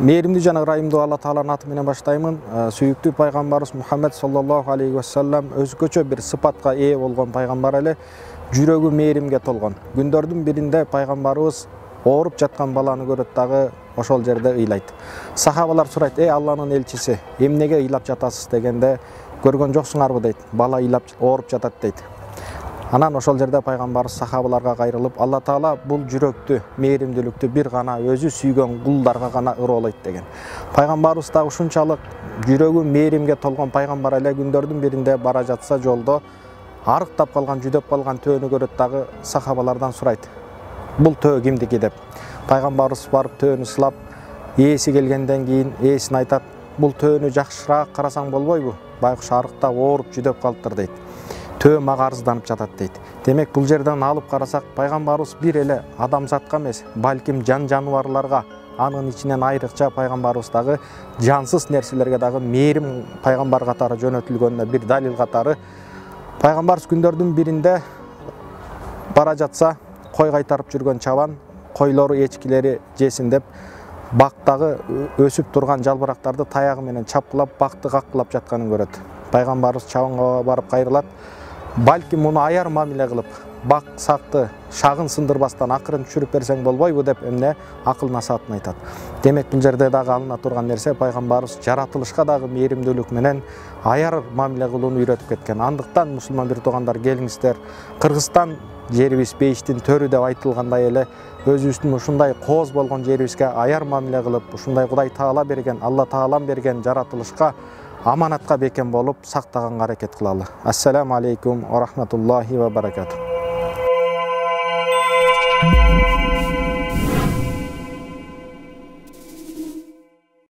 Mehrimli жана ырайымдуу Алла Тааланын аты менен баштаймын. Сүйүктүү пайгамбарыбыз Мухаммед саллаллаху алейхи ва саллям өзгөчө бир сыпатка ээ болгон пайгамбар эле, жүрөгү мээримге толгон. Күндөрдүн биринде пайгамбарыбыз ооруп жаткан баланы көрөт дагы ошол жерде ыйлайт. Сахабалар сурайт: "Эй Алланын элчиси, эмнеге ыйлап жатасыз?" дегенде, "Көргөн жоксуңарбы?" дейт. "Бала ыйлап ооруп жатат" дейт. Анан ошол жерде пайгамбарыбыз сахабаларга кайрылып: "Алла Таала бул жүрөктү, мээримдүүлүктү бир гана өзү сүйгөн кулдарга гана ыроолойт" деген. Пайгамбарыбыз да ушунчалык жүрөгү мээримге толгон пайгамбар эле күндөрдүн биринде бара жатса жолдо арыктап калган, жүдөп калган төөнү көрөт дагы сахабалардан сурайт: "Бул төө кимдики?" деп. Пайгамбарыбыз барып төөнү сылап, ээси келгенден кийин ээсин айтат: "Бул төөнү жакшыраак карасаң болбойбу? Байкуш арыктап ооруп жүдөп калыптыр" дейт. "Төө мага арызданып жатат" дейт. Демек бул жерден алып карасак, пайгамбарыбыз бир эле адамзатка эмес, балким жан жаныбарларга, анын ичинен айрыкча пайгамбарыбыз дагы жансыз нерселерге дагы мээрим пайгамбар катары жөнөтүлгөнүнө бир далил катары. Пайгамбарыбыз күндөрдүн биринде бара жатса, кой кайтарып жүргөн чабан койлору, эчкилери жесин деп бактагы өсүп турган жалбырактарды таягы менен чапкылап, бакты каккылап жатканын көрөт. Пайгамбарыбыз чабанга барып кайрылат: "Балким муну аяр мамиле кылып, бак сакты шагын сындырбастан акырын түшүрүп берсең болбойбу" деп эмне акыл насаатын айтат. Демек бул жерде дагы алына турган нерсе, пайгамбарыбыз жаратылышка дагы мээримдүүлүк менен аяр мамиле кылууну үйрөтүп кеткен. Андыктан мусулман бир туугандар, келиңиздер, Кыргызстан жерибиз бейиштин төрү деп айтылгандай эле өзүбүздүн ушундай кооз болгон жерибизге аяр мамиле кылып, ушундай Кудай Таала берген, Алла Таалам берген жаратылышка аманатка бекем болуп сактаганга аракет кылалы. Ассаламу алейкум ва рахматуллахи ва баракатух.